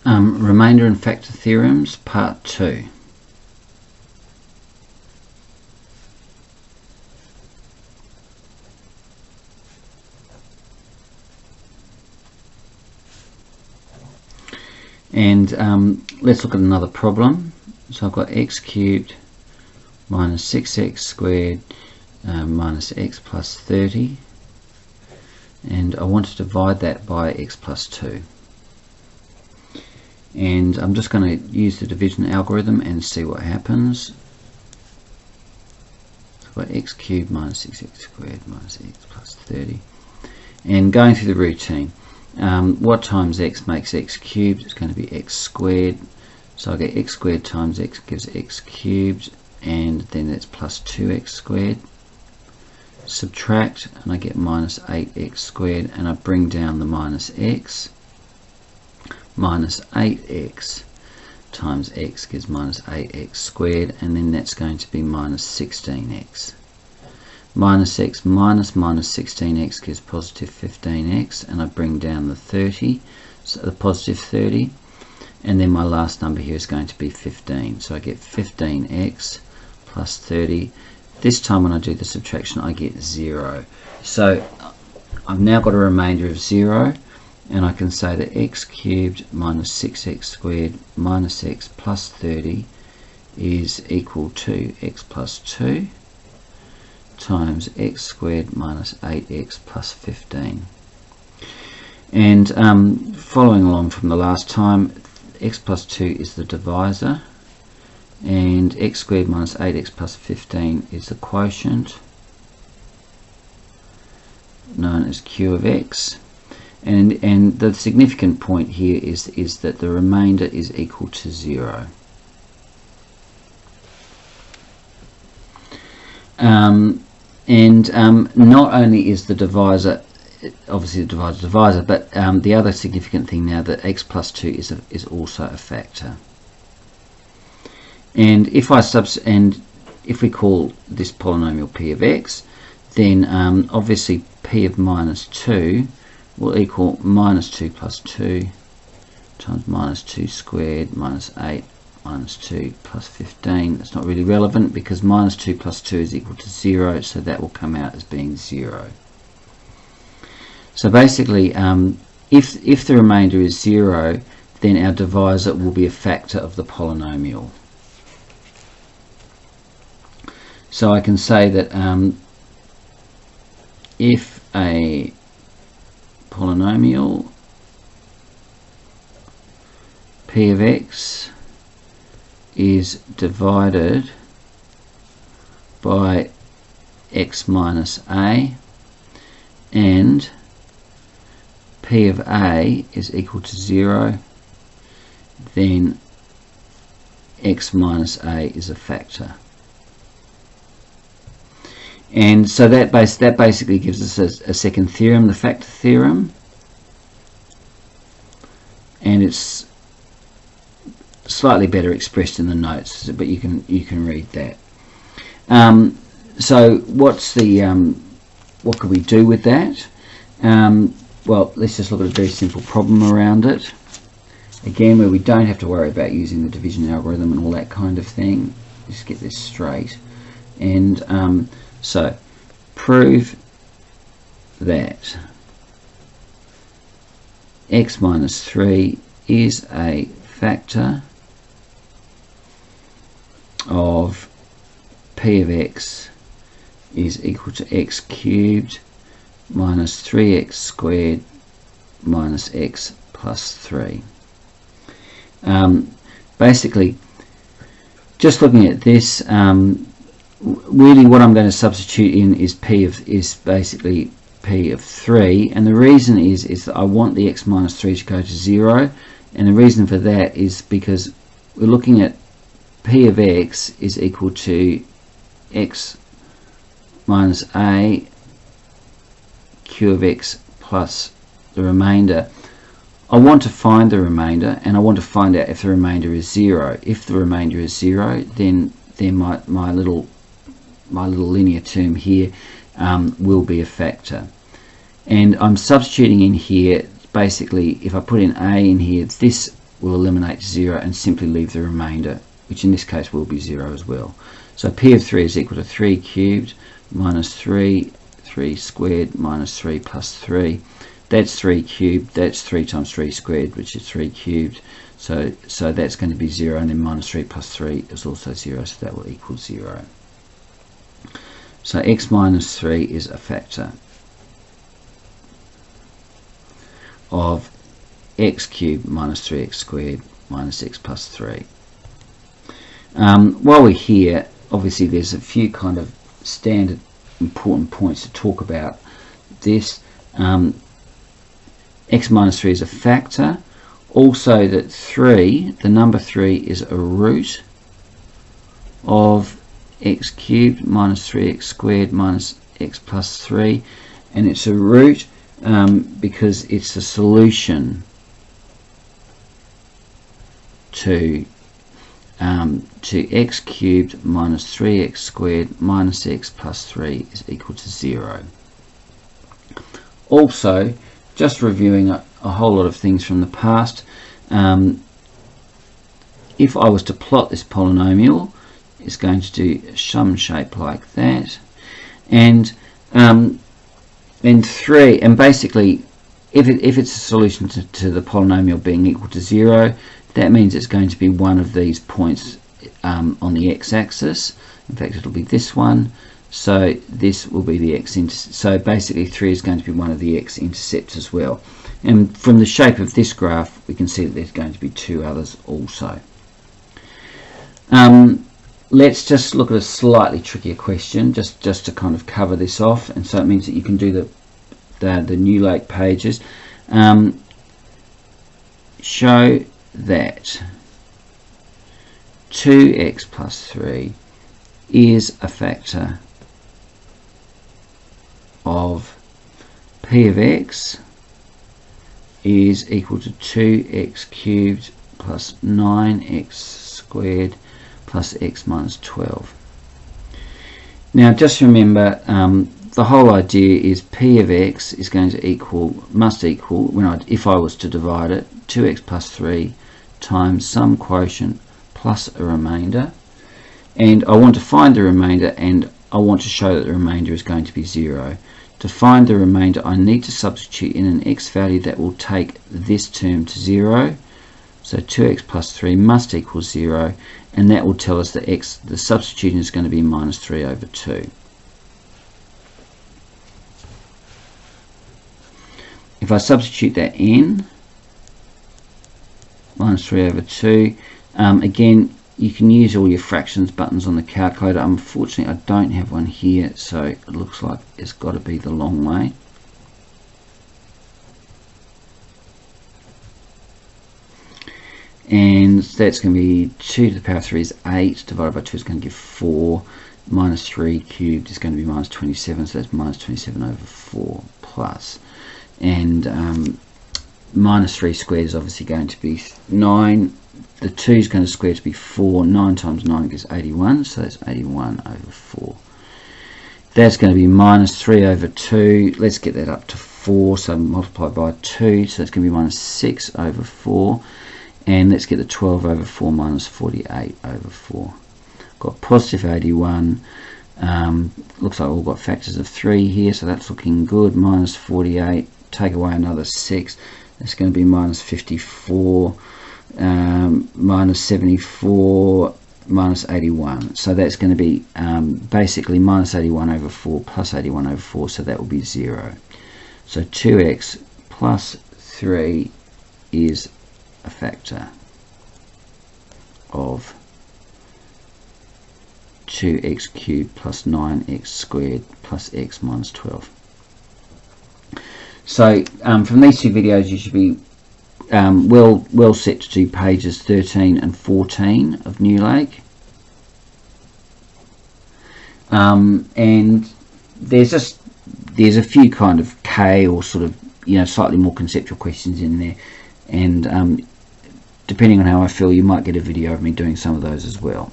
Remainder and factor theorems, part 2. And let's look at another problem. So I've got x cubed minus 6x squared minus x plus 30, and I want to divide that by x plus 2. And I'm just going to use the division algorithm and see what happens. So I've got x cubed minus 6x squared minus x plus 30. And going through the routine, what times x makes x cubed? It's going to be x squared. So I get x squared times x gives x cubed, and then that's plus 2x squared. Subtract, and I get minus 8x squared, and I bring down the minus x. Minus 8x times x gives minus 8x squared, and then that's going to be minus 16x. Minus x minus minus 16x gives positive 15x, and I bring down the 30, so the positive 30, and then my last number here is going to be 15. So I get 15x plus 30. This time when I do the subtraction I get 0. So I've now got a remainder of 0. And I can say that x cubed minus 6x squared minus x plus 30 is equal to x plus 2 times x squared minus 8x plus 15. And following along from the last time, x plus 2 is the divisor, and x squared minus 8x plus 15 is the quotient, known as q of x. And the significant point here is that the remainder is equal to 0. Not only is the divisor, obviously the divisor, but the other significant thing now that x plus 2 is also a factor. And if we call this polynomial p of x, then obviously p of minus 2 will equal minus 2 plus 2 times minus 2 squared minus 8 minus 2 plus 15. That's not really relevant because minus 2 plus 2 is equal to 0, so that will come out as being 0. So basically, if the remainder is 0, then our divisor will be a factor of the polynomial. So I can say that if a polynomial p of x is divided by x minus a, and p of a is equal to 0, then x minus a is a factor. And so that basically gives us a second theorem, the factor theorem, and it's slightly better expressed in the notes, but you can read that. So what's the what could we do with that? Well, let's just look at a very simple problem around it. Again, where we don't have to worry about using the division algorithm and all that kind of thing. Just get this straight. And so, prove that x minus 3 is a factor of p of x is equal to x cubed minus 3x squared minus x plus 3. Basically, just looking at this, really what I'm going to substitute in is basically p of 3, and the reason is that I want the x minus 3 to go to 0, and the reason for that is because we're looking at p of x is equal to x minus a q of x plus the remainder. I want to find the remainder, and I want to find out if the remainder is 0. If the remainder is 0, then my little linear term here will be a factor. And I'm substituting in here, basically, if I put in a in here, this will eliminate 0 and simply leave the remainder, which in this case will be 0 as well. So P of 3 is equal to 3 cubed minus 3 squared minus 3 plus 3. That's 3 cubed, that's 3 times 3 squared, which is 3 cubed. So that's going to be 0, and then minus 3 plus 3 is also 0, so that will equal 0. So x minus 3 is a factor of x cubed minus 3x squared minus x plus 3. While we're here, obviously there's a few kind of standard important points to talk about this. X minus 3 is a factor. Also that 3, the number 3 is a root of x cubed minus 3x squared minus x plus 3, and it's a root because it's a solution to x cubed minus 3x squared minus x plus 3 is equal to 0. Also, just reviewing a whole lot of things from the past, if I was to plot this polynomial, it's going to do some shape like that, and 3, and basically if it's a solution to the polynomial being equal to 0, that means it's going to be one of these points on the x-axis. In fact, it'll be this one. So this will be the x-intercept. So basically 3 is going to be one of the x-intercepts as well. And from the shape of this graph, we can see that there's going to be 2 others also. Let's just look at a slightly trickier question, just to kind of cover this off. And so it means that you can do the New Lake pages. Show that 2x plus 3 is a factor of p of x is equal to 2x cubed plus 9x squared plus x minus 12. Now just remember, the whole idea is p of x is going to must equal, if I was to divide it, 2x plus 3 times some quotient plus a remainder, and I want to find the remainder, and I want to show that the remainder is going to be 0. To find the remainder, I need to substitute in an x value that will take this term to 0. So 2x plus 3 must equal 0, and that will tell us that the substitution is going to be minus 3 over 2. If I substitute that in, minus 3 over 2, again, you can use all your fractions buttons on the calculator. Unfortunately, I don't have one here, so it looks like it's got to be the long way. And that's going to be 2 to the power of 3 is 8, divided by 2 is going to give 4, minus 3 cubed is going to be minus 27, so that's minus 27 over 4 plus. And minus 3 squared is obviously going to be 9. The 2 is going to square to be 4. 9 times 9 gives 81, so that's 81 over 4. That's going to be minus 3 over 2. Let's get that up to 4, so multiply by 2, so that's going to be minus 6 over 4. And let's get the 12 over 4 minus 48 over 4. Got positive 81. Looks like we've got factors of 3 here, so that's looking good. Minus 48. Take away another 6. That's going to be minus 54. Minus 74, minus 81. So that's going to be basically minus 81 over 4 plus 81 over 4, so that will be 0. So 2x plus 3 is a factor of 2x cubed plus 9x squared plus x minus 12. So from these 2 videos you should be well set to do pages 13 and 14 of New Lake. And there's a few kind of K or sort of slightly more conceptual questions in there, and depending on how I feel, you might get a video of me doing some of those as well.